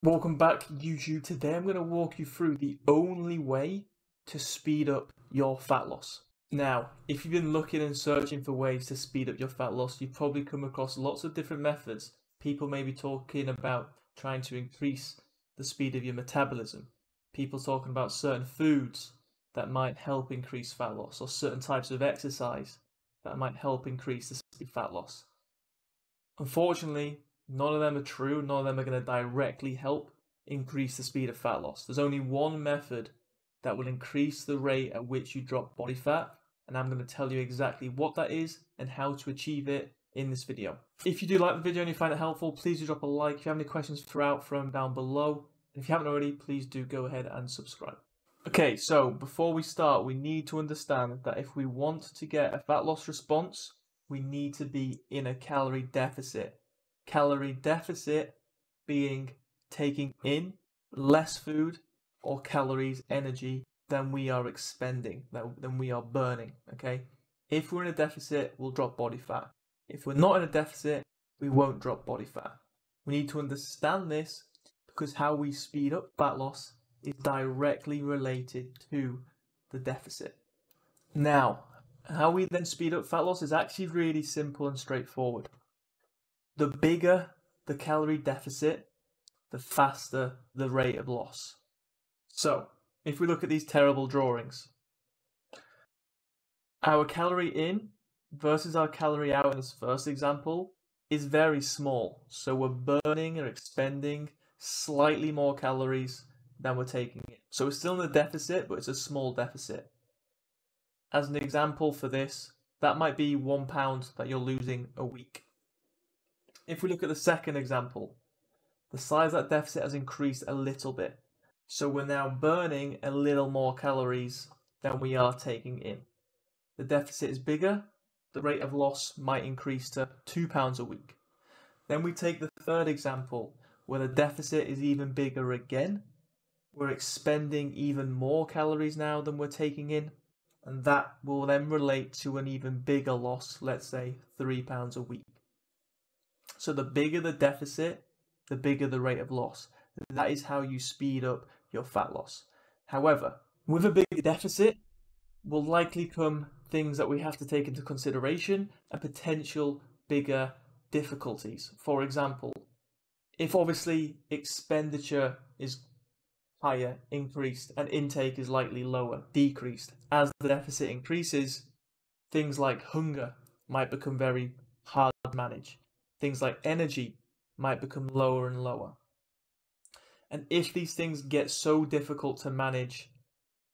Welcome back, YouTube. Today I'm going to walk you through the only way to speed up your fat loss. Now, if you've been looking and searching for ways to speed up your fat loss, you've probably come across lots of different methods. People may be talking about trying to increase the speed of your metabolism. People talking about certain foods that might help increase fat loss, or certain types of exercise that might help increase the speed of fat loss. Unfortunately, none of them are true. None of them are going to directly help increase the speed of fat loss. There's only one method that will increase the rate at which you drop body fat, and I'm going to tell you exactly what that is and how to achieve it in this video. If you do like the video and you find it helpful, please do drop a like. If you have any questions throughout, throw them down below. And if you haven't already, please do go ahead and subscribe. Okay, so before we start, we need to understand that if we want to get a fat loss response, we need to be in a calorie deficit. Calorie deficit being taking in less food or calories, energy, than we are expending, than we are burning, okay? If we're in a deficit, we'll drop body fat. If we're not in a deficit, we won't drop body fat. We need to understand this because how we speed up fat loss is directly related to the deficit. Now, how we then speed up fat loss is actually really simple and straightforward. The bigger the calorie deficit, the faster the rate of loss. So, if we look at these terrible drawings, our calorie in versus our calorie out in this first example is very small. So we're burning or expending slightly more calories than we're taking in. So we're still in the deficit, but it's a small deficit. As an example for this, that might be 1 pound that you're losing a week. If we look at the second example, the size of that deficit has increased a little bit. So we're now burning a little more calories than we are taking in. The deficit is bigger, the rate of loss might increase to 2 pounds a week. Then we take the third example, where the deficit is even bigger again. We're expending even more calories now than we're taking in, and that will then relate to an even bigger loss, let's say 3 pounds a week. So the bigger the deficit, the bigger the rate of loss. That is how you speed up your fat loss. However, with a bigger deficit will likely come things that we have to take into consideration and potential bigger difficulties. For example, if obviously expenditure is higher, increased, and intake is likely lower, decreased, as the deficit increases, things like hunger might become very hard to manage. Things like energy might become lower and lower. And if these things get so difficult to manage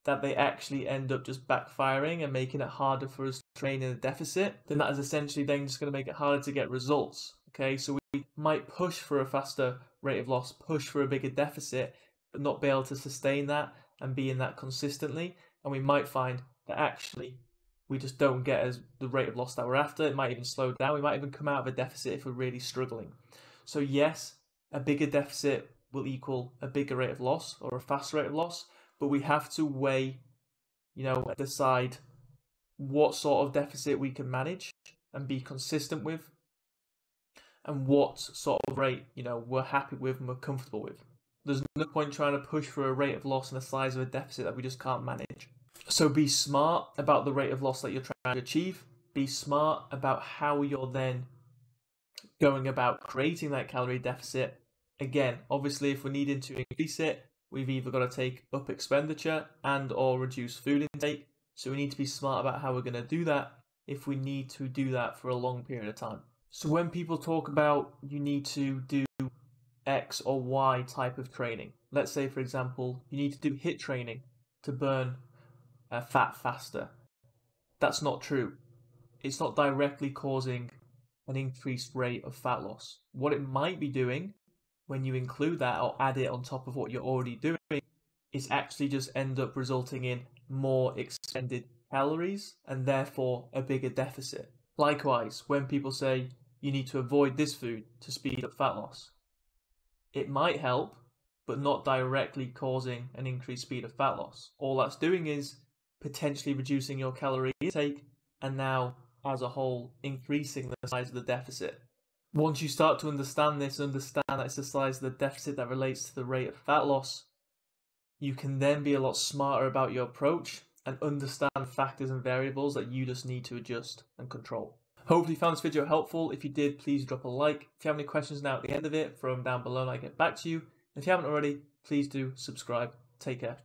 that they actually end up just backfiring and making it harder for us to train in a deficit, then that is essentially then just going to make it harder to get results. Okay, so we might push for a faster rate of loss, push for a bigger deficit, but not be able to sustain that and be in that consistently. And we might find that actually we just don't get as the rate of loss that we're after. It might even slow down. We might even come out of a deficit if we're really struggling. So yes, a bigger deficit will equal a bigger rate of loss or a faster rate of loss, but we have to weigh, decide what sort of deficit we can manage and be consistent with, and what sort of rate, we're happy with and we're comfortable with. There's no point trying to push for a rate of loss and the size of a deficit that we just can't manage. So be smart about the rate of loss that you're trying to achieve. Be smart about how you're then going about creating that calorie deficit. Again, obviously, if we're needing to increase it, we've either got to take up expenditure and or reduce food intake. So we need to be smart about how we're going to do that if we need to do that for a long period of time. So when people talk about you need to do X or Y type of training, let's say, for example, you need to do HIIT training to burn fat faster. That's not true. It's not directly causing an increased rate of fat loss. What it might be doing when you include that or add it on top of what you're already doing is actually just end up resulting in more expended calories and therefore a bigger deficit. Likewise, when people say you need to avoid this food to speed up fat loss, it might help, but not directly causing an increased speed of fat loss. All that's doing is potentially reducing your calorie intake and now, as a whole, increasing the size of the deficit. Once you start to understand this, understand that it's the size of the deficit that relates to the rate of fat loss, you can then be a lot smarter about your approach and understand factors and variables that you just need to adjust and control. Hopefully you found this video helpful. If you did, please drop a like. If you have any questions now at the end of it, throw them down below and I'll get back to you. If you haven't already, please do subscribe. Take care.